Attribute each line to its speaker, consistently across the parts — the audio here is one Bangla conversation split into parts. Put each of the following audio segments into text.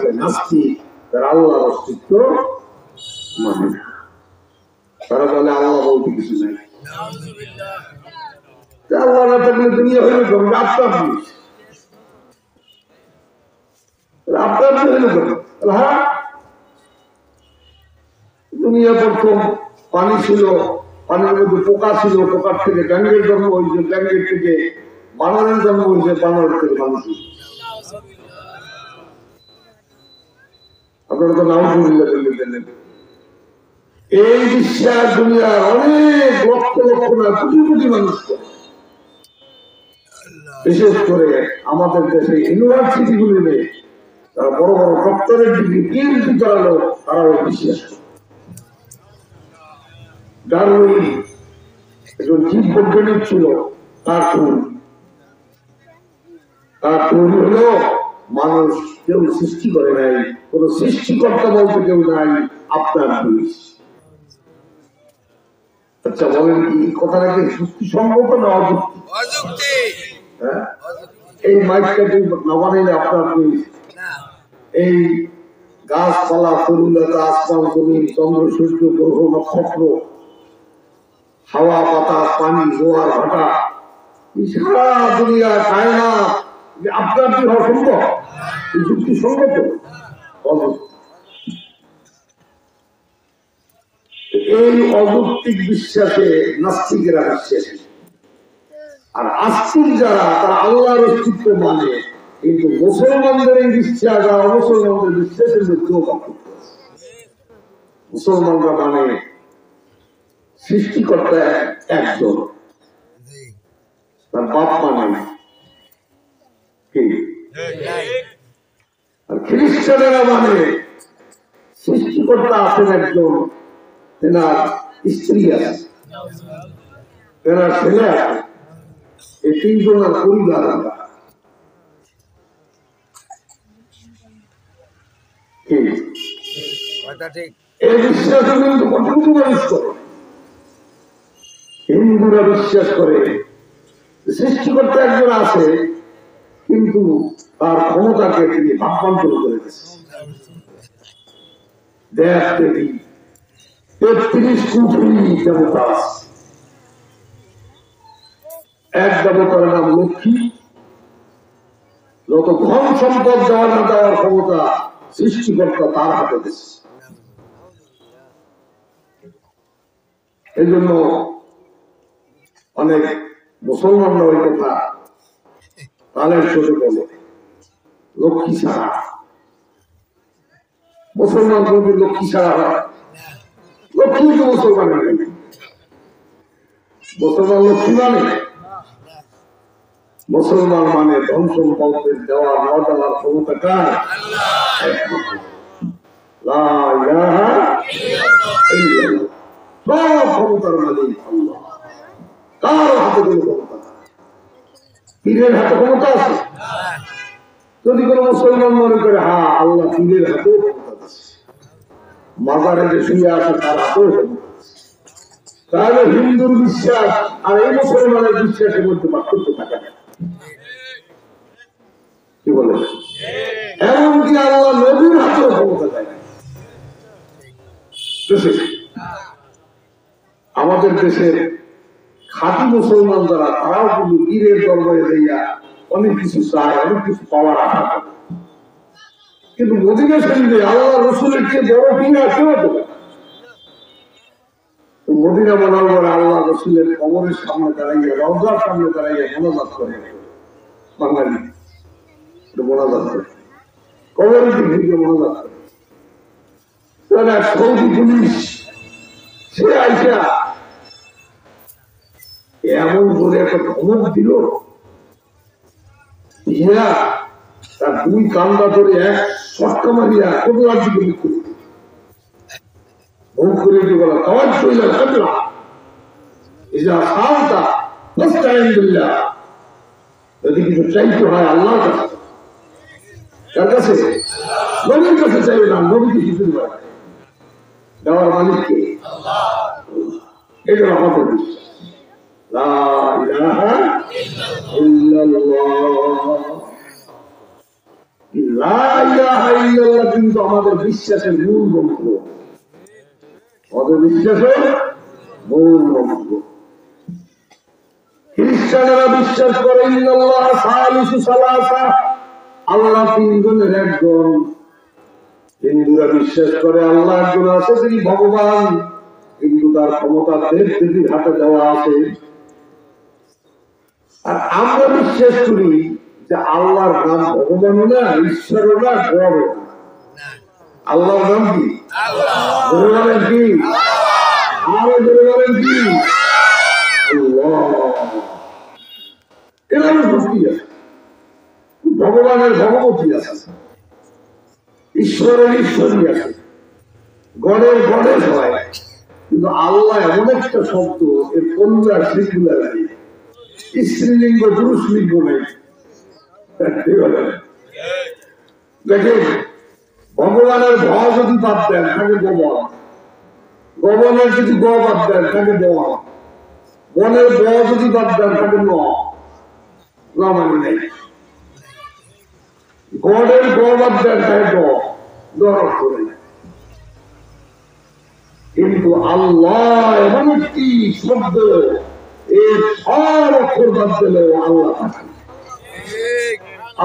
Speaker 1: হয়েছে নাস্তিক, তারা আল্লাহর অস্তিত্ব মানে না। তারা বলে আল্লাহ বলতে কিছু নাই, আল্লাহ না থাকলে দুনিয়া হইলে করবে আপনার হইলে করবে। হ্যাঁ, দুনিয়া প্রথম পানি ছিল, পানির মধ্যে পোকা ছিল, পোকার থেকে ব্যাঙের জন্ম হয়েছে, ব্যাঙের থেকে বানরের জন্ম হয়েছে, বানরের থেকে মানুষ। আপনারা তো নাম শুনলেন। এই বিশ্বাস দুনিয়ার অনেক লক্ষ লক্ষ না কোটি কোটি মানুষ, বিশেষ করে আমাদের দেশে ইউনিভার্সিটি গুলিতে তারা বড় বড় ডক্টরেট ডিগ্রি পিএইচডি করালো, তারাও বিশ্বাস করে। ডারউইন একজন জীব বৈজ্ঞানিক ছিল, তার তৈরি হলো মানুষ কেউ সৃষ্টি করে নাই, কোন সৃষ্টিকর্তা বলতে কেউ নাই, আপনার আচ্ছা বলেন কি কথাটা কি যুক্তিসঙ্গত না অযুক্তি? এই মাইকটা না বানাইলে আপনার এই গাছপালা, তরুলতা, আসমান, জমিন, চন্দ্র, সূর্য, গ্রহ, নক্ষত্র, হাওয়া, বাতাস, পানি, জোয়ার ভাটা, সারা দুনিয়া খায় না, আপনার কি হওয়া সম্ভব? যুক্তিসঙ্গত অযুক্তি। এই অযৌক্তিক বিশ্বাসে নাস্তিকেরা বিশ্বাসী, আর আস্তিক যারা তারা আল্লাহর অস্তিত্ব মানে, কিন্তু মুসলমানদের এই বিশ্বাস আর অমুসলমানদের বিশ্বাসের মধ্যেও পার্থক্য আছে। মুসলমানরা মানে সৃষ্টিকর্তা একজন, তার বাপ মানে না, আর খ্রিস্টানেরা মানে সৃষ্টিকর্তা আছেন একজন, তেনার স্ত্রী আছে, তেনার ছেলে আছে, এই তিনজনের পরিবার। এই বিশ্বাস কিন্তু কতটুকু মানুষ করে? হিন্দুরা বিশ্বাস করে সৃষ্টিকর্তা একজন আছে, কিন্তু তার ক্ষমতাকে তিনি ভাবান্তর করে দিয়েছেন। 33 কোটি দেবতা আছে। এক দেবতার নাম লক্ষ্মী, যত ধন সম্পদ দেওয়া না দেওয়ার ক্ষমতা সৃষ্টিকর্তা তার হাতে দিয়েছে। এই জন্য অনেক মুসলমানরা ওই কথা তালের সাথে বলে, লক্ষ্মী ছাড়া মুসলমান যদি লক্ষ্মী ছাড়া হয়, লক্ষ্মী তো মুসলমানের নেই, মুসলমান লক্ষ্মী মানে, মুসলমান মানে ধন সম্পদের দেওয়া না দেওয়ার ক্ষমতা কার? সব ক্ষমতার মালিক আল্লাহ। কার হাতে কোনো ক্ষমতা না? পীরের হাতে ক্ষমতা আছে? যদি কোনো মুসলমান মনে করে হ্যাঁ আল্লাহ পীরের হাতেও ক্ষমতা আছে, মাজারে যে শুয়ে আছে তার হাতেও ক্ষমতা আছে, তাহলে হিন্দুর বিশ্বাস আর এই মুসলমানের বিশ্বাসের মধ্যে পার্থক্য থাকে না। কি বলে? এমনকি আল্লাহ নবীর হাতেও ক্ষমতা দেয় না। আমাদের দেশের খাঁটি মুসলমান যারা, তারাও কিন্তু পীরের দরবারে যাইয়া অনেক কিছু চায়, অনেক কিছু পাওয়ার আশা করে, কিন্তু মদিনা শরীফে আল্লাহ রসুলের চেয়ে বড় পীর আছে না। মদিনা মুনাওয়ারায় আল্লাহ রসুলের কবরের সামনে দাঁড়াইয়া, রওজার সামনে দাঁড়াইয়া মোনাজাত করে বাঙালি, মোনাজাত করে কবরের দিকে মোনাজাত করে। সৌদি পুলিশ সে আইসা এমন করে একটা ধমক দিল, তার দুই কান্দা ধরে এক ছটকা মারিয়া কোটলার দিকে মুখ করে মুখ করে দিয়ে বলা, কাওয়াজ চইলা কাটলা ইজা সাউতা ফাস্তাইন বিল্লাহ। যদি কিছু চাইতে হয় আল্লাহর কাছে, কার কাছে? নবীর কাছে চাইবে না, নবীকে কিছু দেওয়ার মালিককে আল্লাহ। এটা আমাদের বিশ্বাস। লা ইলাহা ইল্লাল্লাহ লা ইলাহা ইল্লাল্লাহ কিন্তু আমাদের বিশ্বাসের মূল মন্ত্র, আমাদের বিশ্বাসের মূল মন্ত্র। খ্রিস্টানেরা বিশ্বাস করে ইন্নাল্লাহ সালিসু সালাসা, আল্লাহ তিনজনের একজন। হিন্দুরা বিশ্বাস করে আল্লাহ একজন আছে, তিনি ভগবান, কিন্তু তার ক্ষমতা দেব-দেবীর হাতে দেওয়া আছে। আর আমরা বিশ্বাস করি যে আল্লাহর নাম ভগবানও না, ঈশ্বরও না, গড়ও না। আল্লাহর নাম কি? ভগবানের কি? আরো ভগবানের কি? আল্লাহ। এর ভক্তি আছে, ভগবানের ভগবতী আছে, ঈশ্বরের ঈশ্বরী আছে, গণের গণেশ হয়। কিন্তু আল্লাহ এমন একটা শব্দ, এর কন্যা শৃঙ্খলা নাই, স্ত্রীলিঙ্গ পুরুষ লিঙ্গ নেই। দেখেন, ভগবানের ভ যদি বাদ দেন তাকে গবন, গবনের যদি গ বাদ দেন তাকে বন, বনের ব যদি বাদ দেন তাকে ন মানে নেই। গড়ের গ বাদ দেন তাকে অর্থ নেই। কিন্তু আল্লাহ এমন একটি শব্দ, এর সব অক্ষর বাদ দিলেও আল্লাহ থাকে।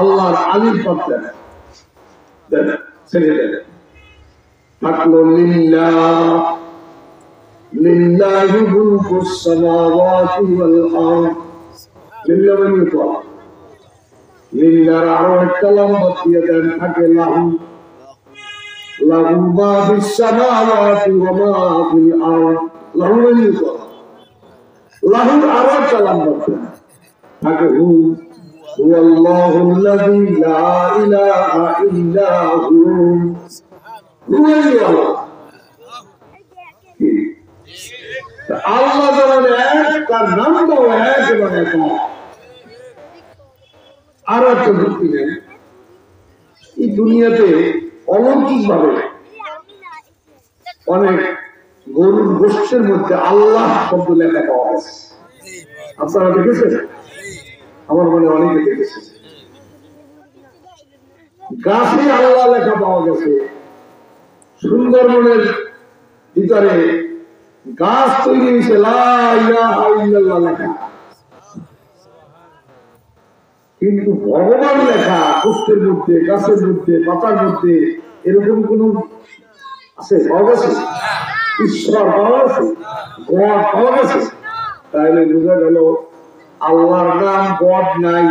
Speaker 1: আল্লাহর আলির বাদ দেন, ছেড়ে দেন, থাকলো লিল্লাহ, লিল্লাহি মুলকুস সামাওয়াতি ওয়াল আরদ। লিল্লাহ মানে তো লিল্লাহর আরো একটা লম্বা দিয়ে দেন, থাকে লাহু, লাহু মা ফিস সামাওয়াতি ওয়া মা ফিল আরদ। লাহু মানে তো লাহুর আরো একটা লম্বা দেন, থাকে হু, হুয়াল্লাহুল্লাযী লা ইলাহা ইল্লা হু। আল্লাহ যেমন এক, তার নামটাও এক এবং এক। আরো একটা যুক্তি নেই, এই দুনিয়াতে অলৌকিক ভাবে অনেক গরুর গোষ্ঠের মধ্যে আল্লাহ শব্দ লেখা পাওয়া গেছে। আপনারা দেখেছেন? আমার মনে অনেকে দেখেছেন। গাছে আল্লাহ লেখা পাওয়া গেছে। সুন্দরবনের ভিতরে গাছ তৈরি হয়েছে লা ইলাহা ইল্লাল্লাহ লেখা, কিন্তু ভগবান লেখা পুষ্পের মধ্যে, গাছের মধ্যে, পাতার মধ্যে এরকম কোন আছে? পাওয়া গেছে? ঈশ্বর পাওয়া গেছে? গড পাওয়া গেছে? তাহলে বোঝা গেল আল্লাহর নাম গড নাই,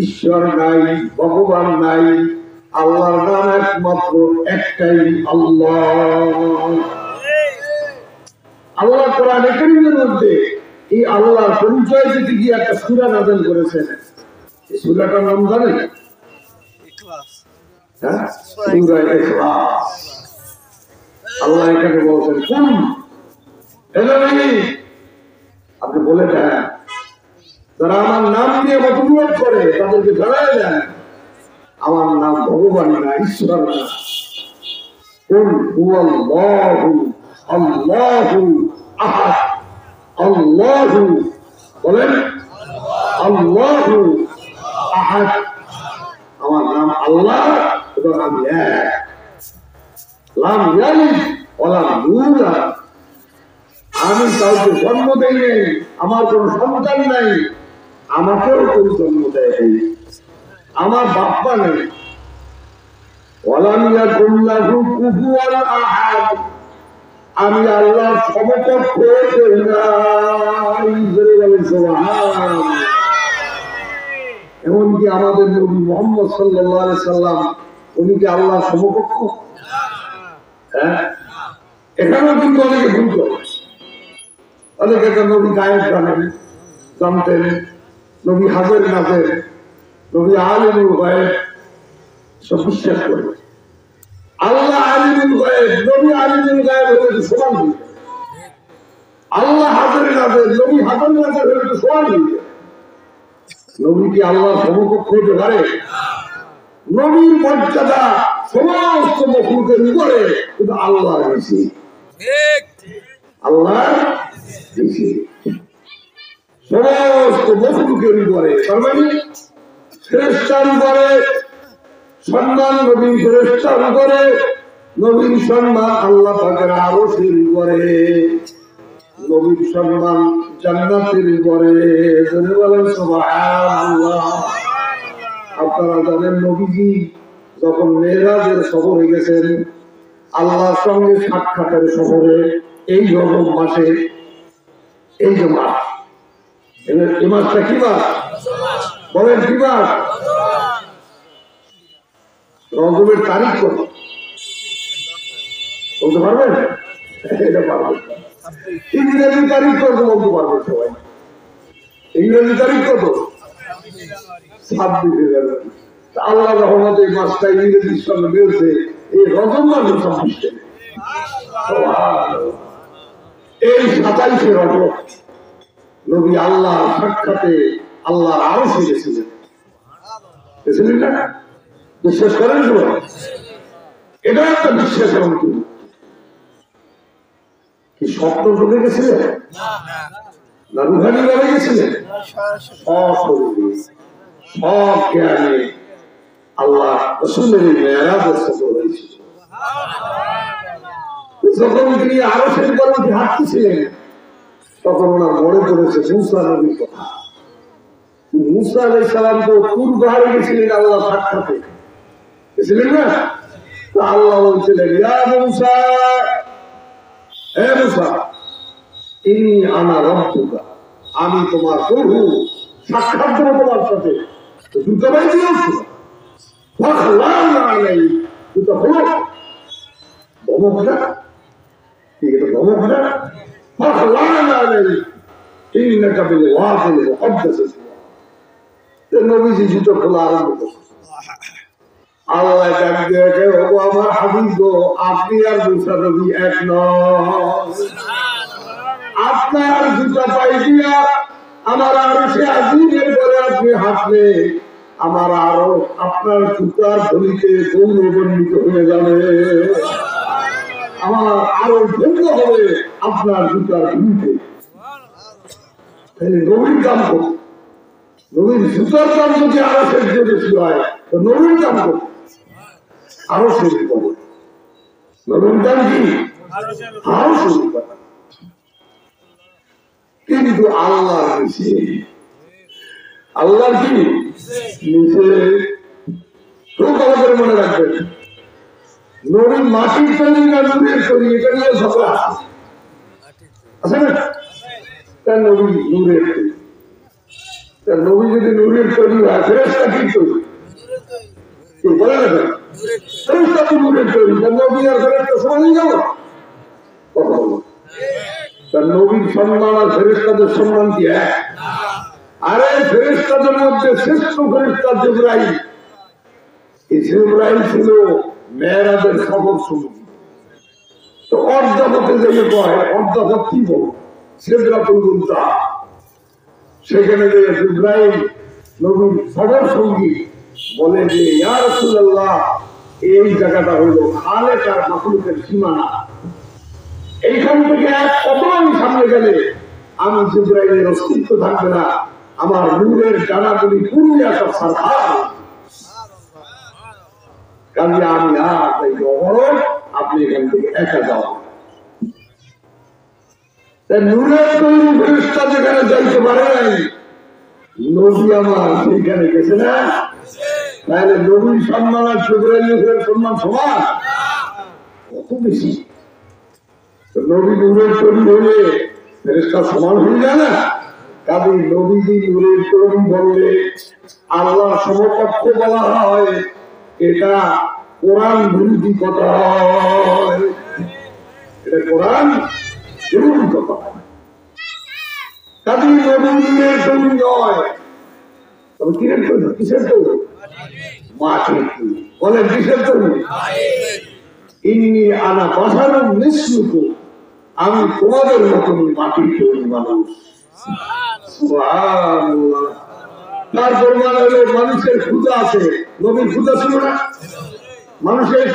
Speaker 1: ঈশ্বর নাই, ভগবান নাই। আল্লাহর নাম একমাত্র একটাই, আল্লাহ। আল্লাহ কোরআনে কারীমের মধ্যে এই আল্লাহর পরিচয় দিতে গিয়ে একটা সূরা নাযিল করেছেন। এই সূরাটার নাম জানেন? ইখলাস। হ্যাঁ, সূরা ইখলাস। আল্লাহ এখানে বলছেন, কোন এলাহি, আপনি বলে দেন, যারা আমার নাম দিয়ে মতবিরোধ করে তাদেরকে জানাই দেন আমার নাম ভগবান না, ঈশ্বর না। কুল হুয়াল্লাহু আল্লাহু আহাদ, আল্লাহু, বলেন আল্লাহু আহাদ, আমার নাম আল্লাহ এবং আমি এক। লাম ইয়ালিদ ওয়া লাম ইউলাদ, আমি কাউকে জন্ম দেই নাই, আমার কোন সন্তান নাই, আমাকেও কেউ জন্ম দেয় নাই, আমার বাপ্পা নেই। ওয়ালাম ইয়াকুল লাহু কুফুয়ান আহাদ, আমি আল্লাহর সমকক্ষ কেউ নাই। সুবহানাল্লাহ। এমনকি আমাদের নবী মুহাম্মদ সাল্লাল্লাহু আলাইহি সাল্লাম, উনি কি আল্লাহর সমকক্ষ? হ্যাঁ, এখানেও কিন্তু অনেকে ভুল করে। অনেকে তো নবী গায়েব জানেন, জানতেন, নবী হাজের নাজের, নবী আলিমুল গায়েব, সব বিশ্বাস করে। আল্লাহ আলিমুল গায়েব, নবী আলিমুল গায়েব হলে সমান হয়ে, আল্লাহ হাজের নাজের, নবী হাজের নাজের হলে সমান হয়ে। নবী কি আল্লাহর সমকক্ষ হতে পারে? নবীর মর্যাদা সমস্ত মখলুকের উপরে, কিন্তু আল্লাহর বেশি, আল্লাহর বেশি সমস্ত মখলুকের উপরে। তার মানে খ্রিস্টান করে সম্মান নবীর ফেরেশতার উপরে, নবীর সম্মান আল্লাহ পাকের আরশের উপরে, নবীর সম্মান জান্নাতের উপরে। জোরে বলেন সুবহানাল্লাহ। আপনারা জানেন নবীজি যখন মেরাজের সফরে গেছেন, আল্লাহর সঙ্গে সাক্ষাতের সফরে, এই রজব মাসে, এই যে মাস, এই মাসটা কি মাস বলেন? কি মাস? রজবের তারিখ কত বলতে পারবেন? এটা পারবেন। ইংরেজি তারিখ কত বলতে পারবেন সবাই? ইংরেজি তারিখ কত? 26 জানুয়ারি। আল্লাহ রহমতে এই মাসটা ইংরেজির সঙ্গে মিলছে, এই রজব মাসে 26। এই 27 রজব নবী আল্লাহ সাক্ষাতে আল্লাহর আরশে গেছিলেন। গেছিলেন না? বিশ্বাস করেন তো? এটা একটা বিশ্বাস। কি স্বপ্ন ঢুকে গেছিলেন না রুহানি ভাবে গেছিলেন? সব জ্ঞানে আল্লাহ রাসূলের মেরাজের সফর হয়েছিল। যখন তিনি আরশের পর্বতে হাঁটতেছিলেন, তখন ওনার মনে পড়েছে মূসা নবীর কথা। মূসা আলাইহিস সালাম তো তুর পাহাড়ে গেছিলেন আল্লাহ সাক্ষাতে, গেছিলেন না? তো আল্লাহ বলছিলেন, ইয়া মূসা, হে মূসা, ইন্নী আনা রাব্বুকা, আমি তোমার প্রভু, সাক্ষাৎ দেব তোমার সাথে। তো জুতা ভাই দিয়েছো, ফাখলানা আলাই, জুতা হলো ধমক না? ঠিক আছে, ধমক না? ফাখলানা আলাই ইন্নাকা বিল ওয়াদিল মুকদ্দাস। নবীজি জুতো খোলা আরম্ভ করছে। আল্লাহ ডাক দিয়ে কে, ও আমার হাবিব গো, আপনি আর মূসা নবী এক নন। আপনার জুতা পাই দিয়া আমার আরশে আজিমের পরে আপনি হাঁটলে আমার আরো আপনার জুতার ধুলিতে গৌরবান্বিত হয়ে যাবে। আমার আরো ধন্য হবে আপনার জুতার ধুলিতে। নবীর দাম কত? নবীর জুতার দাম যদি আরশের যে বেশি হয়, তো নবীর দাম কত? আরশের কত? নবীর দাম কি? আরশের কত? কিন্তু আল্লাহর নিচে, আল্লাহর কি নিচে? খুব ভালো করে মনে রাখবেন, নবী মাটির তৈরি না নূরের তৈরি, এটা নিয়ে ঝগড়া আছে না? তার নবী নূরের তৈরি। তার নবী যদি নূরের তৈরি হয়, ফেরেশতা কি তৈরি? বলে না, ফেরেশতা তো নূরের তৈরি। তার নবী আর ফেরেশতা সমানই যাব? কথা বলো। তার নবীর সম্মান আর ফেরেশতাদের সম্মান কি এক? আরে ফেরেশতাদের মধ্যে শ্রেষ্ঠ ফেরেশতা জিবরাইল। এই জিবরাইল ছিল মেরাজের খবর শুনি। তো অর্ধপথে যেয়ে কয়, অর্ধপথ কি বল, সিদরাতুল মুনতাহা, সেখানে যে জিবরাইল নবীর খবর সঙ্গী বলে যে, ইয়া রাসূলুল্লাহ, এই জায়গাটা হইল খালেক আর মাখলুকের সীমানা। এইখান থেকে এক কদম সামনে গেলে আমি জিবরাইলের অস্তিত্ব থাকবে না, আমার নূরের ডানাগুলি পুরিয়া সব সারখার। কাজে আমি আর তাই অবরোধ, আপনি এখান থেকে একা যাওয়া। তাই নূরের তৈরি ফেরেশতা যেখানে যাইতে পারে নাই, নবী আমার সেইখানে গেছে না? তাহলে নবীর সম্মান আর জিবরাইলের সম্মান সমান? কত বেশি! নবী নূরের তৈরি হলে ফেরেশতা সমান হয়ে যায় না? কাজে নবীজি নূরের তৈরি বললে আল্লাহ সমকক্ষ বলা হয়, এটা কোরআন বিরোধী কথা হয়। এটা কোরআন বিরোধী কথা। কাজে নবী নূরের তৈরি নয়, তবে কিসের তৈরি? কিসের তৈরি? মাটির তৈরি। বলে কিসের তৈরি? ইন্নী আনা বাশারুন মিসলুকুম, আমি তোমাদের মতনই মাটির তৈরি মানুষ। সুবহানাল্লাহ। তারপর মানে হলো মানুষের ক্ষুধা আছে, নবীর ক্ষুধা ছিল না? মানুষের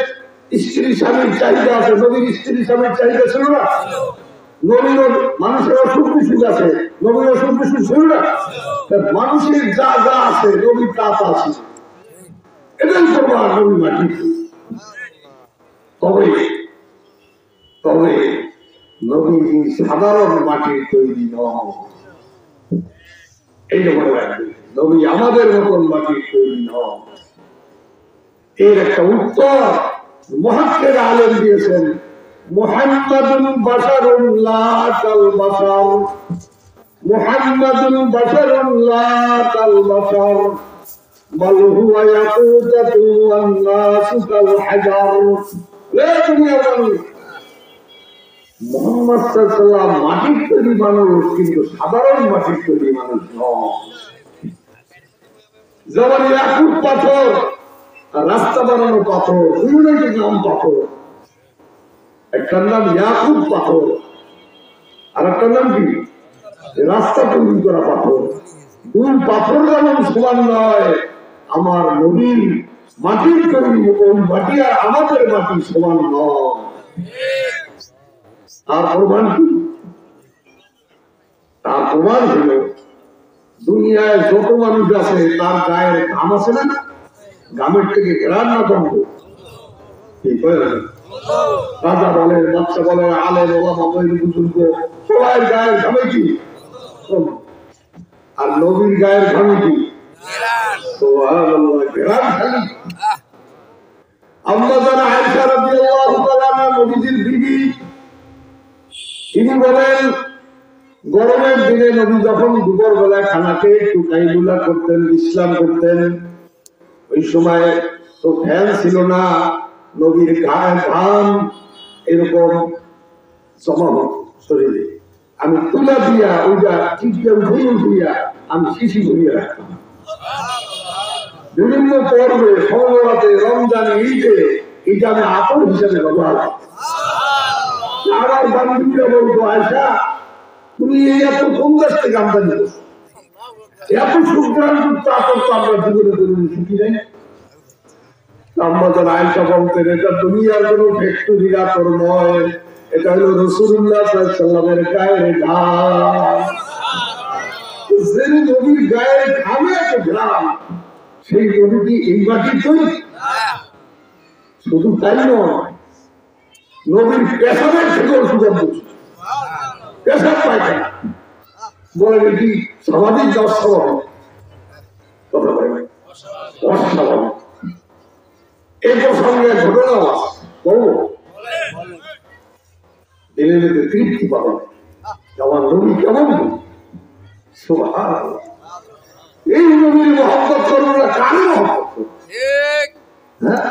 Speaker 1: স্ত্রী স্বামীর চাহিদা আছে, নবীর স্ত্রী স্বামীর চাহিদা ছিল না? নবীর মানুষের অসুখ বিসুখ আছে, নবীর অসুখ বিসুখ ছিল না? মানুষের যা যা আছে নবীর তা তা আছে। এটাই তো তোমার নবী মাটি তবে তবে নবী সাধারণ মাটির তৈরি নয় এইটা মনে রাখবে নবী আমাদের মতন মাটির তৈরি নয় এর একটা উত্তর মুহাক্কিক আলেম দিয়েছেন মুহাম্মাদুন বাশারুন লা কাল বাশার মুহাম্মাদুন বাশারুন লা কাল বাশার বাল হুয়া ইয়াকুতাতু ওয়ান নাসু কাল হাজার এ দুনিয়া মানুষ মুহাম্মদ সাল্লাল্লাহু আলাইহি মাটির তৈরি মানুষ কিন্তু সাধারণ মাটির তৈরি মানুষ নয় যেমন ইয়াকুত পাথর রাস্তা বানানো পাথর দুইটাই নাম পাথর একটার নাম ইয়াকুত পাথর আর একটার নাম কি রাস্তা তৈরি করা পাথর দুই পাথর যেমন সমান নয় আমার নবীর মাটির তৈরি ওই মাটি আর আমাদের মাটি সমান নয় তার প্রমাণ কি তার প্রমাণ হলো দুনিয়ায় যত মানুষ আছে তার গায়ের ঘাম আছে না ঘামের থেকে ঘেরার না দণ্ড রাজা বলেন বাচ্চা বলেন আলে ওলামা বুজুর্গ সবাই গায়ের ঘামে কি আর নবীর গায়ের ঘামে কি ঘেরান খালি আম্মা জানা আয়েশা রাদিয়াল্লাহু তাআলা নবীজির বিবি তিনি বলেন গরমের দিনে নবী যখন দুপুর বেলায় খানাকে একটু কাইলুলা করতেন বিশ্রাম করতেন ওই সময় তো ফ্যান ছিল না নবীর গায়ে ঘাম এরকম জমা হতো শরীরে আমি তুলা দিয়া ওইটা টিপটা উঠিয়া আমি শিশি ভরিয়ে রাখতাম বিভিন্ন পর্বে সমাজে রমজানে ঈদে এটা আমি আপন হিসেবে ব্যবহার আমার বান্ধবীরা বলতো আয়সা তুমি এই এত কম দেশ থেকে আমদানি করছো এত সুগ্রামযুক্ত আপন তো আমরা জীবনে করিনি শিখি নাই আমরা যারা আয়সা বলতেন এটা দুনিয়ার কোন ফ্যাক্টরি আতর নয় এটা হলো রাসূলুল্লাহ সাল্লাল্লাহু আলাইহি ওয়াসাল্লামের গায়ের ঘাম যে নবীর গায়ের ঘামে এত ঘাম সেই নবী কি এই মাটির তৈরি শুধু তাই নয় নবীর পেশাবের থেকেও সুগন্ধ পেশাব পায়খানা বলেন এটি স্বাভাবিক না অস্বাভাবিক কথা বলেন অস্বাভাবিক এই প্রসঙ্গে ঘটনা বলবো দিনের মধ্যে তৃপ্তি পাবেন আমার নবী কেমন সুবহানাল্লাহ এই নবীর মহব্বত করবো না কারো মহব্বত হ্যাঁ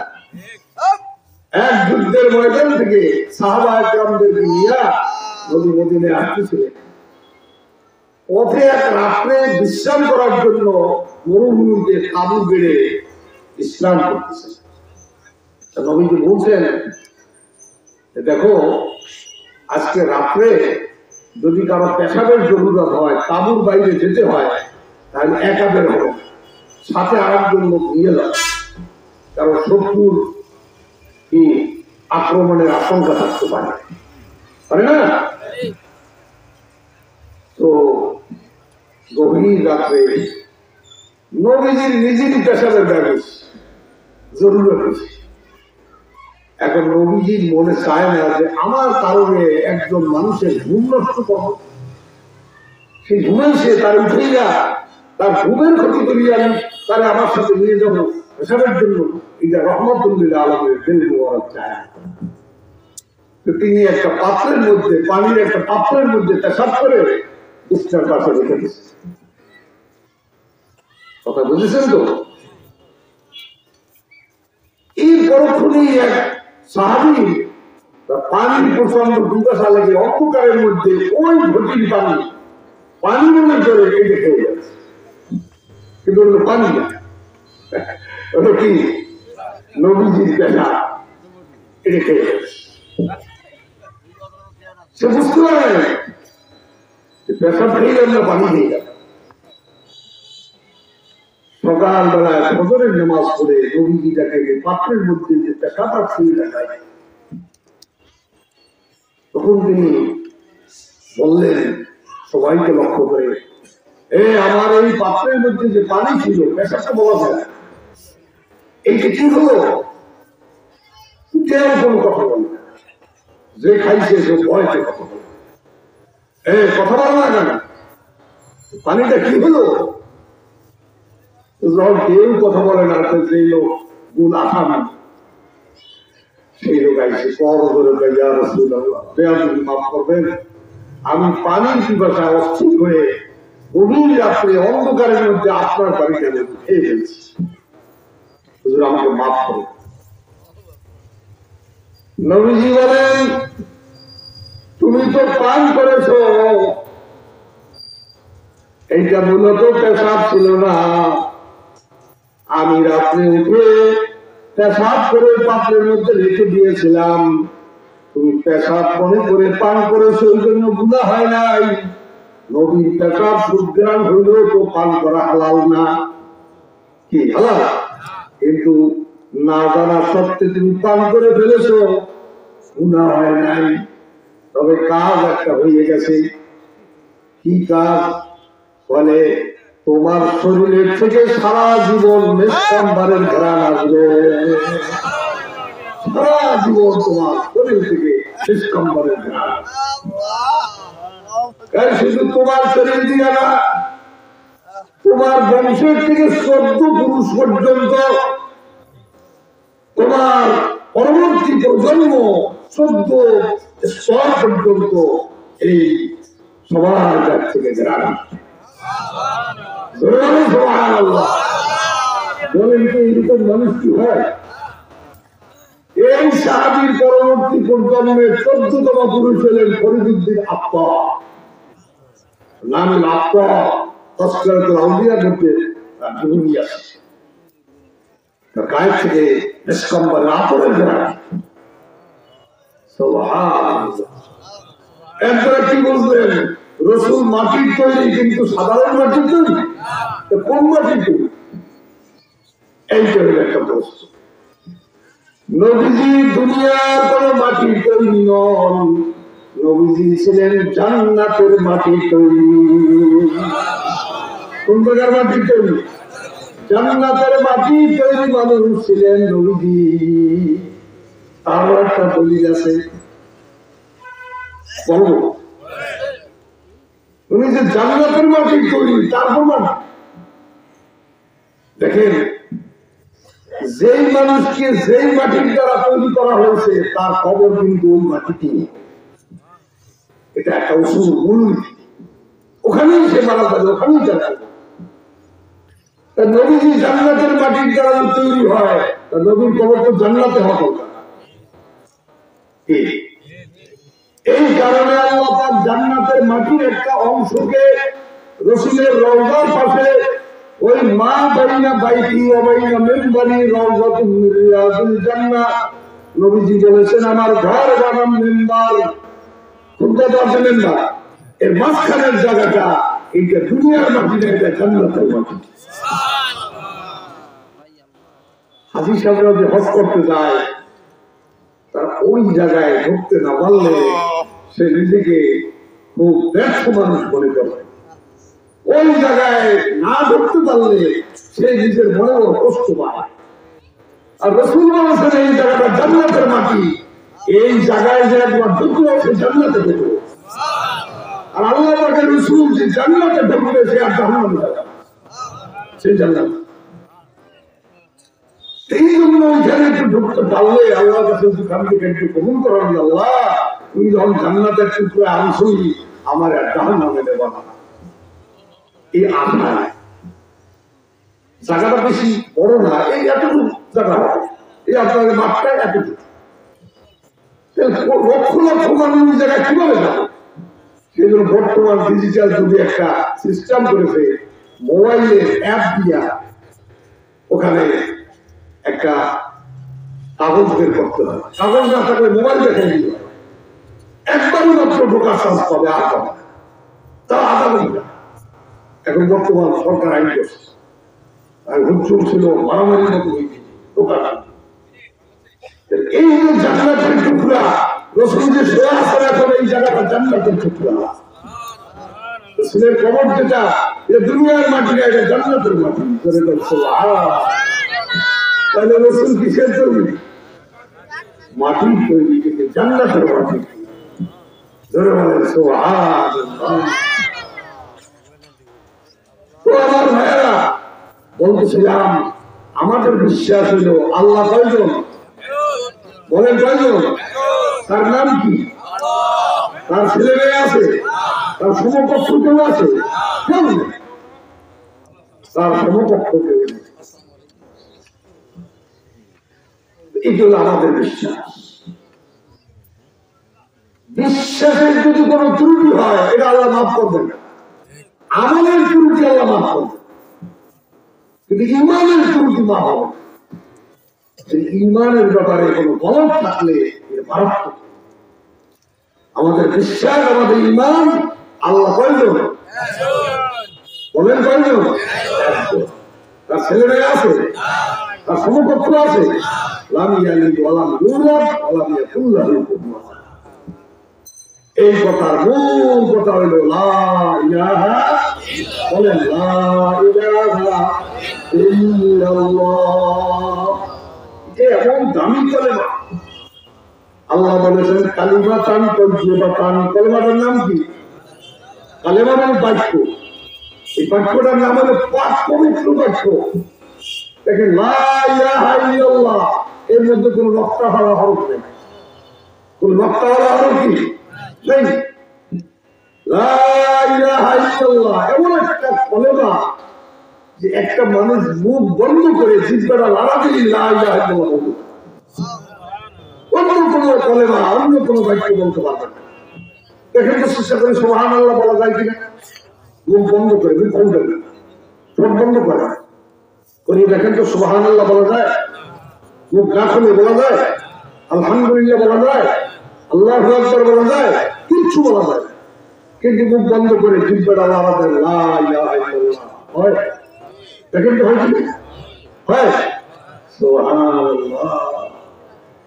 Speaker 1: এক যুদ্ধের ময়দান থেকে সাহাবায়ে কেরামদেরকে নিয়ে নবী মদিনায় আসতেছিলেন পথে এক রাত্রে বিশ্রাম করার জন্য মরুভূমিতে তাঁবু বেড়ে বিশ্রাম করতেছেন নবীজি বলছেন দেখো আজকে রাত্রে যদি কারো পেশাবের জরুরত হয় তাঁবুর বাইরে যেতে হয় তাহলে একা বের হবে সাথে আরেকজন লোক নিয়ে যাবে কারণ শত্রুর কি আক্রমণের আশঙ্কা থাকতে পারে না তো গভীর রাত্রে নবীজির নিজেরই পেশাবের ব্যবস্থা জরুরত হয়েছে এখন নবীজির মনে চায় না যে আমার কারণে একজন মানুষের ঘুম নষ্ট করবো সেই ঘুমাইছে তার উঠেইয়া তার ঘুমের ক্ষতি করিয়া আমি তারা আমার সাথে নিয়ে যাবো পেশাবের জন্য এটা রহমতুল্লাহ আলমের ফেল দেওয়ার চায় তিনি একটা পাত্রের মধ্যে পানির একটা পাত্রের মধ্যে পেশাব করে বিছনার পাশে রেখে দিচ্ছে কথা বুঝেছেন তো এই পরক্ষণেই এক সাহাবী পানির প্রচন্ড দুর্দশা লেগে অন্ধকারের মধ্যে ওই ঘটির পানি মনে করে কেটে খেয়ে যাচ্ছে কিন্তু ওগুলো পানি না ওটা কি নবীজির পেশা কেটে খেয়ে যাচ্ছে সে বুঝতে পারে পেশা খেয়ে আমরা পানি খেয়ে যাবে সকালবেলায় ফজরের নামাজ পড়ে নবীজিটাকে পাত্রের মধ্যে যে পেশাটা ছুঁয়ে দেখায় তখন তিনি বললেন সবাইকে লক্ষ্য করে আমার এই পাত্রের মধ্যে যে পানি ছিল পেশাটা বলা যায় এইটা কি হলো? কেউ কোনো কথা বলে না, যে খাইছে সে ভয়তে কথা বলে। কথা বলো না কেন? পানিটা কি হলো? যখন কেউ কথা বলে না, সেই লোক গুণ আসামি, সেই লোক আইসে পর ধরে মাফ করবেন, আমি পানির পিপাসায় অস্থির হয়ে গভীর রাত্রে অন্ধকারের মধ্যে আপনার বাড়িতে খেয়ে ফেলছি, আমাকে মাফ করবেন। নবীজি বলেন, তুমি তো পান করেছ, এইটা মূলত পেশাব ছিল না, আমি রাত্রে উঠে পেশাব করে পাত্রের মধ্যে রেখে দিয়েছিলাম, তুমি পেশাব মনে করে পান করেছো, ওই জন্য গুনাহ হয় নাই। নবীর পেশাব সুগ্রাণ হইলেও তো পান করা হালাল না, কি হালাল? কিন্তু না জানা সত্ত্বে তুমি পান করে ফেলেছো, গুনাহ হয় নাই। তবে কাজ একটা হয়ে গেছে। কি কাজ? বলে, তোমার শরীরের থেকে সারা জীবন মেসকাম্বারের ঘ্রাণ আসবে, সারা জীবন তোমার শরীর থেকে মেসকাম্বারের ঘ্রাণ। শুধু তোমার শরীর দিয়ে না, তোমার বংশের থেকে 14 পুরুষ পর্যন্ত, তোমার পরবর্তী প্রজন্ম 14 স্তর পর্যন্ত এই সবার কাছ থেকে ঘ্রাণ আসবে। বলেন তো এরকম মানুষ কি হয়? এই সাহাবীর পরবর্তী প্রজন্মের 14তম পুরুষ হলেন ফরিদুদ্দিন আত্মা, নাম আত্মা, তস্করাতুল আউলিয়ার মধ্যে তার গায়ের থেকে নিষ্কম্বল আতরের ঘ্রাণ। একবারে কি বুঝলেন? রসুল মাটির তৈরি, কিন্তু সাধারণ মাটির তৈরি। কোন মাটির তৈরি? এইটা হল একটা প্রশ্ন। নবীজি দুনিয়ার কোন মাটির তৈরি নন, নবীজি ছিলেন জান্নাতের মাটির তৈরি। কোন প্রকার মাটির তৈরি? জান্নাতের মাটির তৈরি মানুষ ছিলেন নবীজি। আরো একটা দলিল আছে, বলবো। উনি যে জান্নাতের মাটির তৈরি, তার প্রমাণ দেখেন। যেই মানুষকে যেই মাটির দ্বারা তৈরি করা হয়েছে, তার কবর কিন্তু ওই মাটিতে। এটা একটা উসুল, মূল, ওখানেই সে মারা যাবে, ওখানেই যাবে। নবীজি জান্নাতের মাটির দ্বারা তৈরি হয়, তা নবীর কবর তো জান্নাতে হবে। এই কারণে আল্লাহ পাক জান্নাতের মাটির একটা অংশকে রাসূলের রওজার পাশে, ওই মা বাইনা বাইতি ওয়া বাইনা মিনবারি রাওযাতুম মিন রিয়াদিল জান্নাহ, নবীজি বলেছেন, আমার ঘর বানাম মিনবার, খুবটা আছে মিনবার, এর মাঝখানের জায়গাটা, এইটা দুনিয়ার মাটি না, এটা জান্নাতের মাটি। হাজী সাহেবরা যে হজ করতে যায়, তারা ওই জায়গায় ঢুকতে না পারলে সে নিজেকে খুব ব্যর্থ মানুষ মনে করে। ওই জায়গায় না ঢুকতে পারলে সে নিজের মনে কষ্ট পায়। আর রাসূল বলেছেন, এই জায়গাটা জান্নাতের মাটি, এই জায়গায় যে একবার ঢুকলো সে জান্নাতে ঢুকলো। আর আল্লাহ পাকের রাসূল যে জান্নাতে ঢুকবে, সে আর জাহান্নামে যাবে না, সে জান্নাত। এই জন্য ওইখানে একটু ঢুকতে পারলে আল্লাহর কাছে একটু কবুল করেন, আল্লাহ তুমি যখন জান্নাতের টুকরো আনছই, আমার আর জাহান্নামে দেব না। এই আশা, জায়গাটা বেশি বড় না, এই এতটুকু জায়গা হবে, এই আপনাদের মাঠটা এতটুকু, লক্ষ লক্ষ মানুষ ওই জায়গায় কিভাবে যাবে? সেই জন্য বর্তমান ডিজিটাল যুগে একটা সিস্টেম করেছে, মোবাইলের অ্যাপ দিয়া ওখানে একটা কাগজ বের করতে হয়, কাগজ না থাকলে মোবাইল দেখে নিতে হয়, একবারই মাত্র ঢোকার চান্স পাবে, আর পাবে না, তাও আধা ঘন্টা। এখন বর্তমান সরকার আইন করছে, আর হুজুর ছিল মারামারির মতো হয়েছে ঢোকার। এই হলো জান্নাতের টুকরা, রাসূল যে শোয়া আছেন এখন, এই জায়গাটা জান্নাতের টুকরা। রাসূলের কবর যেটা, এটা দুনিয়ার মাটি না, এটা জান্নাতের মাটি। তাহলে রসুল কিসের তৈরি? মাটির তৈরি, কিন্তু জান্নাতের মাটি। ধরে বলেন সুবহানাল্লাহ। তো আমার ভাইয়েরা, বলতেছিলাম আমাদের বিশ্বাস হলো আল্লাহ কয়জন? বলেন কয়জন? তার নাম কি? তার ছেলে মেয়ে আছে? তার সমকক্ষ কেউ আছে? কেউ নেই। তার সমকক্ষ কেউ নেই। এগুলো আমাদের বিশ্বাস। বিশ্বাসের যদি কোনো ত্রুটি হয় এটা আল্লাহ মাফ করবেন না। আমলের ত্রুটি আল্লাহ মাফ করবেন, কিন্তু ইমানের ত্রুটি মাফ হবে। ইমানের ব্যাপারে কোনো গলত থাকলে মারাত্মক। আমাদের বিশ্বাস, আমাদের ইমান আল্লাহ কয়জন? বলেন কয়জন? তার ছেলে মেয়ে আছে? তার সমকক্ষ আছে? এই কথার মূল কথা হইল লা ইলাহা, বলেন লা ইলাহা ইল্লাল্লাহ। এমন দামি কালেমা। আল্লাহ বলেছেন কালিমা তান তান। কালেমাটার নাম কি? কালেমা মানে বাক্য। এই বাক্যটার নাম হলো পাক পবিত্র বাক্য। দেখেন লা ইলাহা ইল্লাল্লাহ, এর মধ্যে কোন নকশা হওয়া হরফ নেই। কোন নকশা হওয়া হরফ কি নেই। লা ইলাহা ইল্লাল্লাহ এমন একটা কালেমা যে একটা মানুষ মুখ বন্ধ করে জিহ্বাটা লাড়াতেই লা ইলাহা ইল্লাল্লাহ বলতে পারে। অন্য কোন কালেমা, অন্য কোন বাক্য বলতে পারবে না। দেখেন তো চেষ্টা করে সুবহানাল্লাহ বলা যায় কিনা? মুখ বন্ধ করে, মুখ খুলবেন না, ঠোঁট বন্ধ করে করিয়ে দেখেন তো সুবহানাল্লাহ বলা যায়? মুখ না খুলে বলা যায়? আলহামদুলিল্লাহ বলা যায়? আল্লাহু আকবার বলা যায়? কিচ্ছু বলা যায় না। কিন্তু মুখ বন্ধ করে জিহ্বাটা লাড়াতে লা ইলাহা ইল্লাল্লাহ হয়। দেখেন তো হয় কি হয়? সুবহানাল্লাহ।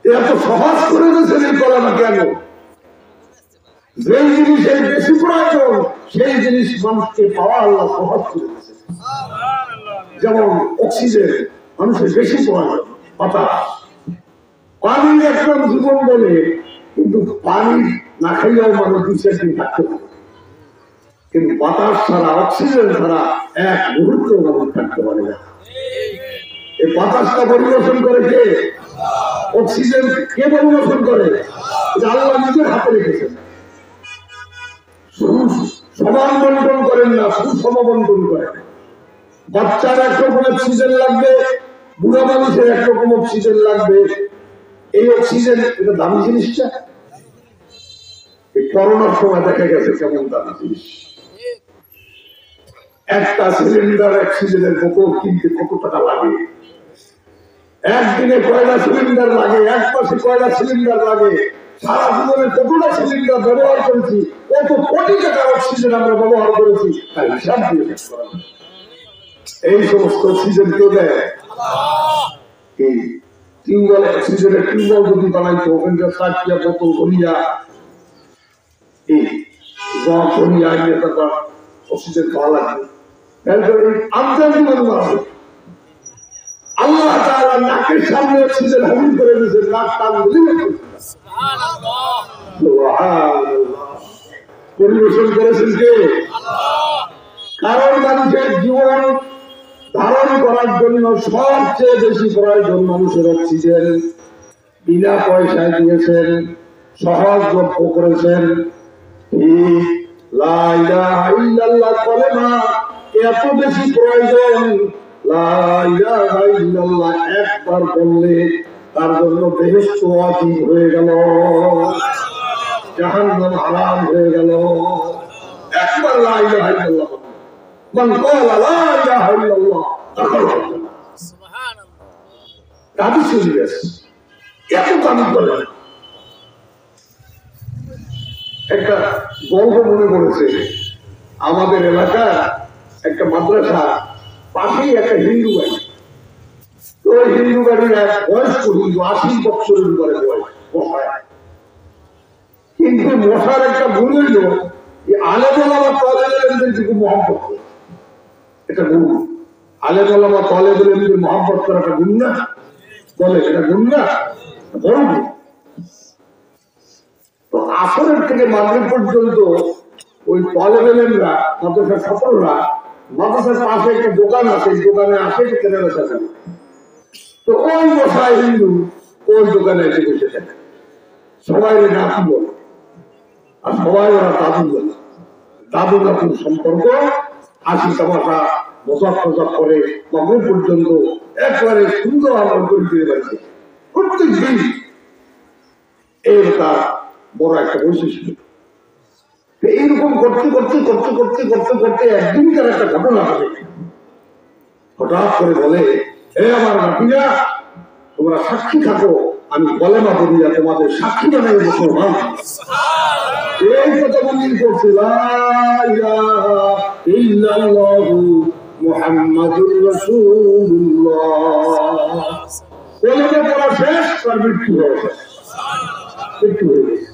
Speaker 1: এত সহজ করে দিয়েছেন এই কলামা। কেন? যেই জিনিসের বেশি প্রয়োজন সেই জিনিস মানুষকে পাওয়া আল্লাহ সহজ করে দিয়েছে। যেমন অক্সিজেন মানুষের বেশি প্রয়োজন, বাতাস। পানির একদম জীবন বলে, কিন্তু পানি না খাইলেও মানুষ 2-4 দিন থাকতে পারে। কিন্তু বাতাস ছাড়া, অক্সিজেন ছাড়া এক মুহূর্ত মানুষ থাকতে পারে না। এই বাতাসটা পরিবেশন করে কে? অক্সিজেন কে পরিবেশন করে? আল্লাহ নিজের হাতে রেখেছেন। সমান বন্টন করেন না, সুষম বন্টন করেন। বাচ্চার একরকম অক্সিজেন লাগবে, বুড়া মানুষের একরকম অক্সিজেন লাগবে। এই অক্সিজেন এটা দামি জিনিসটা। এই করোনার সময় দেখা গেছে কেমন দামি জিনিস। একটা সিলিন্ডার অক্সিজেনের বোতল কিনতে কত টাকা লাগে? একদিনে কয়টা সিলিন্ডার লাগে? এক মাসে কয়টা সিলিন্ডার লাগে? সারা জীবনে কতটা সিলিন্ডার ব্যবহার করেছি, কত কোটি টাকার অক্সিজেন আমরা ব্যবহার করেছি, তার হিসাব দিয়ে শেষ করা যায়। এই সমস্ত অক্সিজেন কেউ দেয়? এই টিউবওয়েল অক্সিজেনের টিউবওয়েল যদি বানাইতো, ওখানকার 60টা বোতল করিয়া এই জল করিয়া আইনে তারপর অক্সিজেন পাওয়া লাগবে। আমদানি মানুষ আল্লাহ তাআলা নাকের সামনে অক্সিজেন হাজির করে দিয়েছেন, নাক টান দিলে পরিবেশন করেছেন কে? কারণ মানুষের জীবন ধারণ করার জন্য সবচেয়ে বেশি প্রয়োজন মানুষের অক্সিজেন। বিনা পয়সায় দিয়েছেন, সহজলভ্য করেছেন। লা ইলাহা ইল্লাল্লাহ কালেমা এত বেশি প্রয়োজন। লা ইলাহা ইল্লাল্লাহ একবার বললে তার জন্য বেহেশত ওয়াজিব হয়ে গেল, জাহান্নাম হারাম হয়ে গেল। একবার লা ইলাহা ইল্লাল্লাহ মান ক্বালা লা ইলাহা ইল্লাল্লাহ দাখালা সুবহানাল্লাহ। হাদিস শরীফ আছে। এত দামি করে একটা গল্প মনে পড়েছে। আমাদের এলাকার একটা মাদ্রাসা পাশেই একটা হিন্দু বাড়ি। তো ওই হিন্দু বাড়ির এক বয়স্ক হিন্দু, 80 বছরের উপরে বয়স, মশায়। কিন্তু মশার একটা গুণ হইল আলেম ওলামা তালেব ইলমদের খুব মহব্বত করে। এটা গুণ। আলেম ওলামা তালেব ইলমদের মহব্বত করা একটা গুণ না? বলে এটা গুণ না, বড় গুণ। তো আসরের থেকে মাগরিব পর্যন্ত ওই তলেবেলেনরা মাদ্রাসার ছাত্ররা মাদ্রাসার পাশে একটা দোকান আছে, দোকানে আসে কেনার থাকে। তো ওই বসায় হিন্দু ওই দোকানে এসে বসে থাকে, সবাই নাতি বলে আর সবাই ওরা দাদু বলে। দাদু নাতুর সম্পর্ক, হাসি তামাশা মজাক মজাক করে মাগরিব পর্যন্ত একবারে সুন্দর আমল করে দিয়ে পারছে প্রত্যেক দিন। এর তার বড় একটা বৈশিষ্ট্য। এইরকম করতে করতে করতে করতে করতে করতে একদিন তার একটা ঘটনা হবে। হঠাৎ করে বলে, এ আমার নাতিরা, তোমরা সাক্ষী থাকো, আমি কলেমা পড়িয়া তোমাদের সাক্ষী বানাই মুসলমান। এই কথা মন্দির করছে, লা ইলাহা ইল্লাল্লাহু মুহাম্মাদুর রাসূলুল্লাহ। কলেমা পড়া শেষ, তার মৃত্যু হয়েছে, মৃত্যু হয়ে গেছে।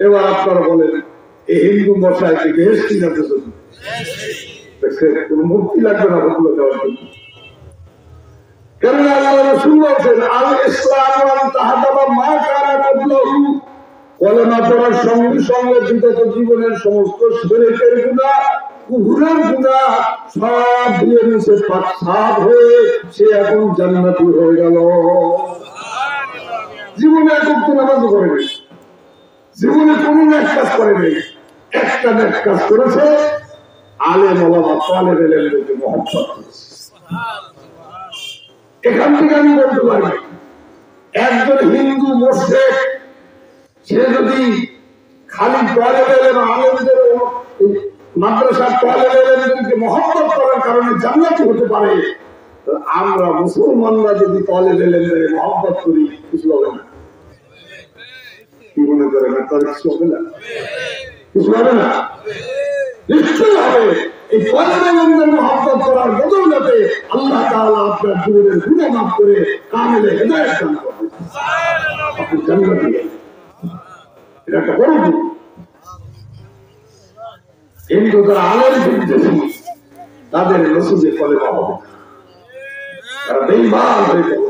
Speaker 1: এবার আপনারা বলেন, এই হিন্দু মশাই থেকে হেসছি না কোন মুক্তি লাগবে না বদলে দেওয়ার জন্য। কেননা আল্লাহ রাসূল বলেছেন, আল ইসলাম তাহাদাবা মা কানা কবলহু, কলেমা পড়ার সঙ্গে সঙ্গে বিগত জীবনের সমস্ত শিরকের গুনাহ, কুফরের গুনাহ সব ধুয়ে মুছে পাক সাফ হয়ে সে এখন জান্নাতি হয়ে গেল। জীবনে এখন কোন নামাজ করে নেই, জীবনে কোন নেক কাজ করে নেই, একটা নেক কাজ করেছে, আলেম ওলামা তালেব ইলমকে মহব্বত করেছে। এখান থেকে আমি বলতে পারি, একজন হিন্দু মুশরিক সে যদি খালি তালেব ইলম আলেমদের মাদ্রাসার তালেব ইলমকে মহব্বত করার কারণে জান্নাতি হতে পারে, আমরা মুসলমানরা যদি তালেব ইলমদের মহব্বত করি কিছু হবে না। কি মনে করেন, তার কিছু হবে না? কিছু হবে না, নিশ্চয়ই হবে। এই তালেব ইলমদের মহব্বত করার বদৌলতে আল্লাহ তাআলা আপনার জীবনের গুনাহ মাফ করে কামিলে হেদায়েত দান করবেন, আপনি জান্নাতি হবেন। এটা একটা বড় গুণ। কিন্তু যারা আলেম বিদ্বেষী তাদের নসিবে কলেমা হবে, তারা বেঈমান হয়ে যাবে।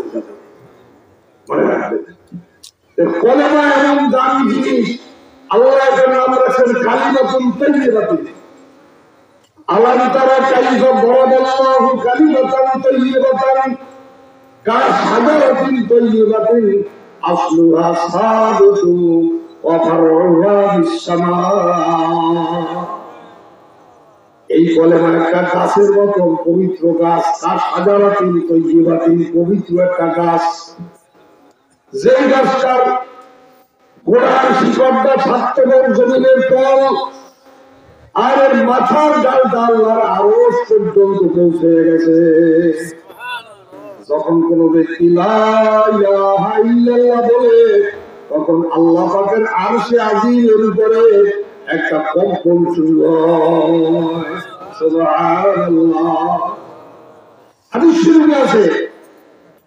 Speaker 1: মনে রাখবেন, কলেমা এমন দামি জিনিস, আল্লাহ এর নাম রাখছেন কালিমাতুন তাইয়্যিবাতুন। আলাম তারা কাইফা দরাবাল্লাহু কালিমাতান তাইয়্যিবাতান কাশাজারাতিন তাইয়্যিবাতিন আসলুহা সাবিতুন ওয়া ফারউহা বিস-সামা। এই কলেমা একটা গাছের মতো পবিত্র গাছ, কাশাজারাতিন তাইয়্যিবাতিন পবিত্র একটা গাছ, যে গাছটার গোড়ার শিকড়টা ৭ জমিনের তল, আর এর মাথার ডালটা আল্লাহর আরশ পর্যন্ত পৌঁছে গেছে। যখন কোন ব্যক্তি লা ইলাহা ইল্লাল্লাহ বলে, তখন আল্লাহ পাকের আরশে আজিমের উপরে একটা কম্পন শুরু হয়। সুবহানাল্লাহ। হাদিস শরীফে আছে,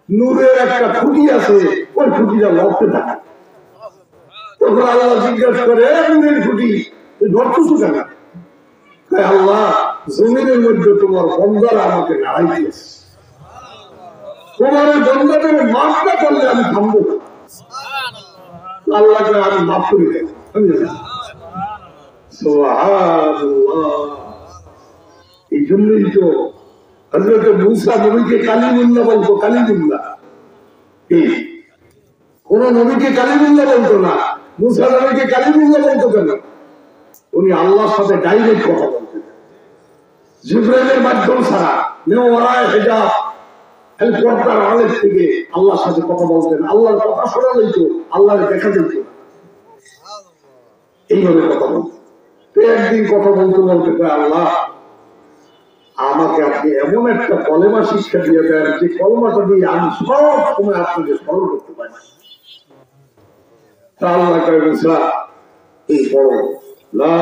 Speaker 1: নূরের একটা খুঁটি আছে, ওই খুঁটিটা লড়তে থাকে। তখন আল্লাহ জিজ্ঞাসা করে, নূরের খুঁটি ধরতেছো কেন? আল্লাহ, জমিনের মধ্যে তোমার বন্দারা আমাকে নাড়াই দিয়েছে, তোমার বন্দাদের মাফ না করলে আমি থামবো না। আল্লাহকে আমি মাফ করে দেব। এই জন্যই তো হযরত মূসা নবীকে কালিমুল্লাহ বলতো, কালিমুল্লাহ। কোন নবীকে কালিমুল্লাহ বলতো না, মূসা নবীকে কালিমুল্লাহ বলতো কেন? উনি আল্লাহর সাথে ডাইরেক্ট কথা বলতেন, জিবরাইলের মাধ্যম ছাড়া, নেওয়ারায় হিজাব হেলিকপ্টার আলের থেকে আল্লাহর সাথে কথা বলতেন। আল্লাহর কথা শোনা যেত, আল্লাহর দেখা যেত, এইভাবে কথা বলতেন। একদিন কথা বলতে বলতে কয়, আল্লাহ আমাকে আপনি এমন একটা কলেমা শিক্ষা দিয়ে দেন, যে কলেমাটা দিয়ে আমি সব সময় আপনাকে স্মরণ করতে পারি। তা আল্লাহ কয়, মূসা এই পড়ো, লা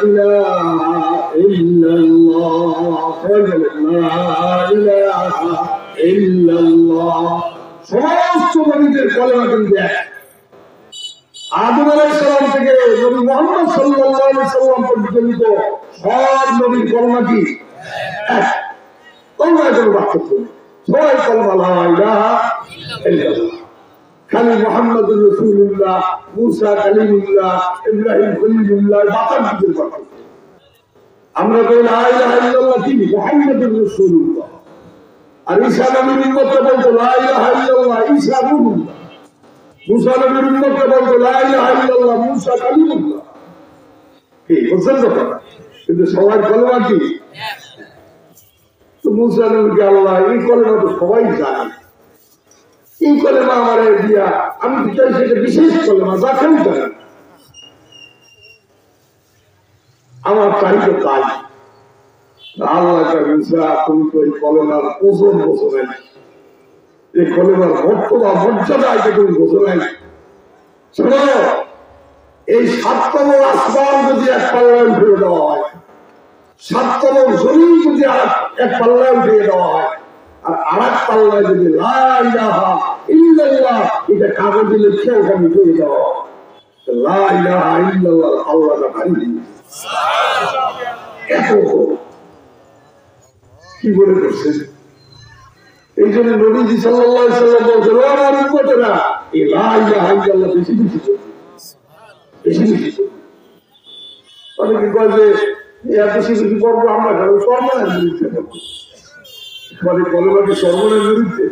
Speaker 1: ইলাহা ইল্লাল্লাহ। লা ইলাহা ইল্লাল্লাহ। সমস্ত নবীদের কলেমা কিন্তু এক। আদম আলাইহিস সালাম থেকে নবী মুহাম্মদ সাল্লাল্লাহু আলাইহি সাল্লাম পর্যন্ত সব নবীর কলেমা কি এক। কলেমা কোনো পার্থক্য নেই, সবাই কলেমা লা ইলাহা খালি মুহাম্মদুর রাসূলুল্লাহ, মুসা কালিমুল্লাহ, ইব্রাহিম খলিলুল্লাহ বাতার দিকে পাঠানো। আমরা বলি লা ইলাহা ইল্লাল্লাহ কি মুহাম্মদুর রাসূলুল্লাহ। আর ঈসা নবীর উম্মতরা বলতো লা ইলাহা ইল্লাল্লাহ ঈসা রূহুল্লাহ। মুসা নবীর উম্মতরা বলতো লা ইলাহা ইল্লাল্লাহ মুসা কালিমুল্লাহ। কি বুঝছেন কথা? কিন্তু সবার কলেমা কি? তো মুসা নবীকে আল্লাহ এই কলেমা তো সবাই জানে, এই কলেমা আমার দিয়া আমি চাই সেটা বিশেষ কলেমা যা কেউ জানে। আমার চাইতে তাই আল্লাহ মুসা তুমি তো এই কলেমার ওজন বোঝো নাই, এই কলেমার মর্তবা মর্যাদা এটা তুমি বোঝো নাই। শোনো, এই ৭তম আসমান যদি এক পাল্লায় উঠিয়ে দেওয়া হয়, ৭তম জমিন যদি এক পাল্লায় উঠিয়ে দেওয়া হয়, আর আরেক পাল্লায় যদি লা ইলাহা ইল্লাল্লাহ এটা কাগজে লিখে ওখানে উঠিয়ে দেওয়া হয়, লা ইলাহা ইল্লাল্লাহ আল্লাহটা ভারী এত কি বলে করছেন। এই জন্য নবীজি সাল্লাল্লাহু আলাইহি ওয়াসাল্লাম বলেছেন আমার উম্মতেরা এই লা ইলাহা ইল্লাল্লাহ বেশি বেশি বেশি বেশি। অনেকে কয় যে বেশি বেশি করবো আমরা খাবো সর্বনার বিরুদ্ধে, মানে কলেমাকে সর্বনার বিরুদ্ধে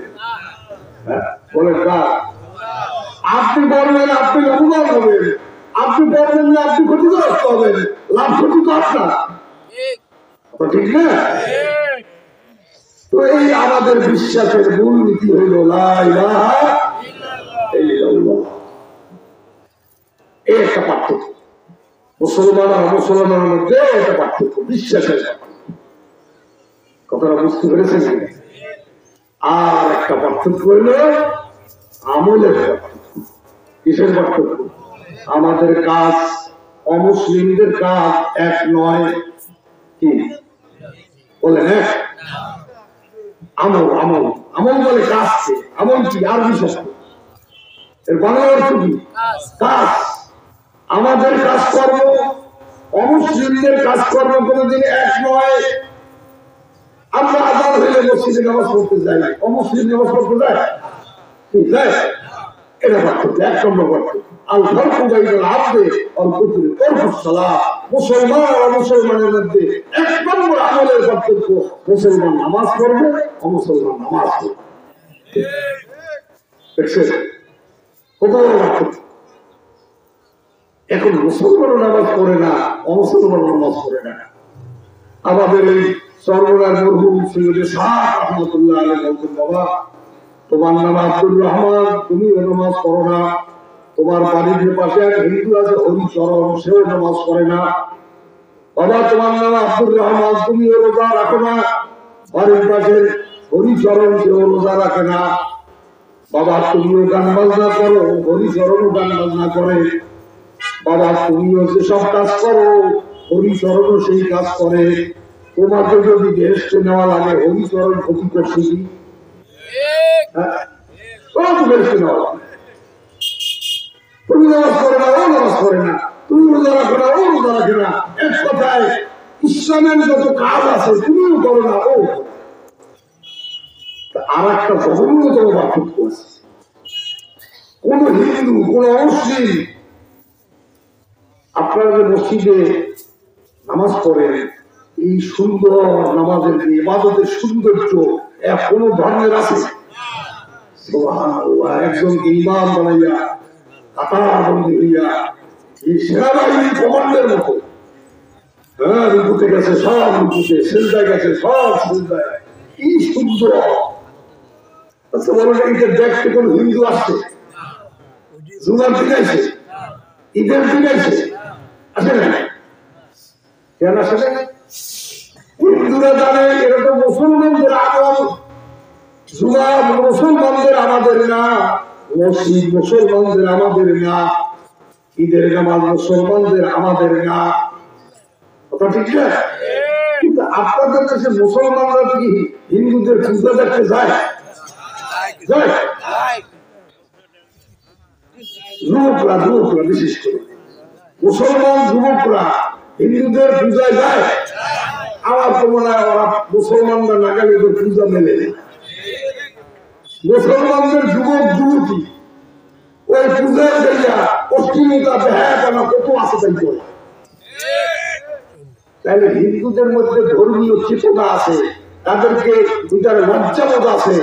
Speaker 1: বলে কার? আপনি বলবেন আপনি লাভবান হবেন, আপনি বলবেন যে আপনি ক্ষতিগ্রস্ত হবেন, লাভ ক্ষতি তো আপনার, ঠিক না? তো এই আমাদের বিশ্বাসের মূল নীতি হইল লা ইলাহা ইল্লাল্লাহ। এই একটা পার্থক্য মুসলমান আর মুসলমানের মধ্যে, একটা পার্থক্য বিশ্বাসের কথাটা বুঝতে পেরেছেন। আর একটা পার্থক্য হইল আমলের পার্থক্য। কিসের পার্থক্য? আমাদের কাজ অমুসলিমদের কাজ এক নয়, কি বলেন? এক আমল। আমল আমল বলে কাজ, আমল কি আরবি শব্দ, এর বাংলা অর্থ কি? কাজ। আমাদের কাজকর্ম অমুসলিমদের কাজকর্ম কোনদিন এক নয়। আমরা আজান হইলে মসজিদে নামাজ পড়তে যাই, অমুসলিম নামাজ পড়তে যায় ঠিক যায়? এটা পার্থক্য, এক নম্বর পার্থক্য। আল ফারকু বাইনাল আবদি ওয়াল কুফরি তারকুস সালাহ। মুসলমান আর অমুসলমানের মধ্যে এক নম্বর আমলের পার্থক্য, মুসলমান নামাজ পড়বে, অমুসলমান নামাজ পড়বে। দেখছেন কত বড় পার্থক্য? এখন মুসলমানও নামাজ পড়ে না, অমুসলমান নামাজ পড়ে না। আমাদের এই সর্বনার মরহুম সৈয়দ শাহ রহমতুল্লাহ আলাইহি বলতেন, বাবা তোমার নাম আব্দুর রহমান, তুমিও নামাজ পড়ো না। তোমার বাড়ির পাশে এক হিন্দু আছে হরিচরণ, সেও নামাজ পড়ে না। বাবা তোমার নাম আব্দুর রহমান, তুমিও রোজা রাখো না। বাড়ির পাশে হরিচরণ, সেও রোজা রাখে না। বাবা তুমিও গান বাজনা করো, হরিচরণও গান বাজনা করে। বাবা তুমিও যেসব কাজ করো, হরিচরণও সেই কাজ করে। তোমাকে যদি বেহেশতে নেওয়া লাগে, হরিচরণ ক্ষতি করছি, তুমি নামাজ করে না, ও নামাজ করে না, তুমি রোজা রাখো না, ও রোজা রাখে না। এক কথায় ইসলামের যত কাজ আছে তুমিও করো না, ও। আর একটা জঘন্যতম পার্থক্য আছে, কোন হিন্দু কোন মুসলিম আপনারা যে মসজিদে নামাজ পড়েন, এই সুন্দর নামাজের ইবাদতের সৌন্দর্য কোন ধর্মের আছে? সুবহানাল্লাহ, একজনকে ইমাম বানাইয়া কাতারবন্দি হইয়া এই সেনাবাহিনীর কমান্ডের মতো, হ্যাঁ রুকুতে গেছে সব রুকুতে, সেজদায় গেছে সব সেজদায়, কি সুন্দর। আচ্ছা বলো না, এটা দেখতে কোন হিন্দু আসছে? জুমার দিন আইছে, ঈদের দিন আইছে, আসে না? কেন আসে না? হিন্দুরা জানে এটা তো মুসলমানদের আমল, জুমা মুসলমানদের আমাদের না, মসজিদ মুসলমানদের আমাদের না, ঈদের নামাজ মুসলমানদের আমাদের না, কথা ঠিক না? কিন্তু আপনাদের কাছে মুসলমানরা কি হিন্দুদের পূজা দেখতে যায়? যুবকরা যুবকরা বিশেষ করে মুসলমান যুবকরা হিন্দুদের পূজায় যায়। আমার তো মনে হয় ওরা মুসলমানরা না গেলে ওদের পূজা মেলে না। মুসলমানদের যুবক দেখাইয়া অশ্লীলতা বেহায়াপনা কত আছে তাই করে। তাহলে হিন্দুদের মধ্যে ধর্মীয় চেতনা আছে, তাদেরকে ভিতরে লজ্জাবোধ আছে,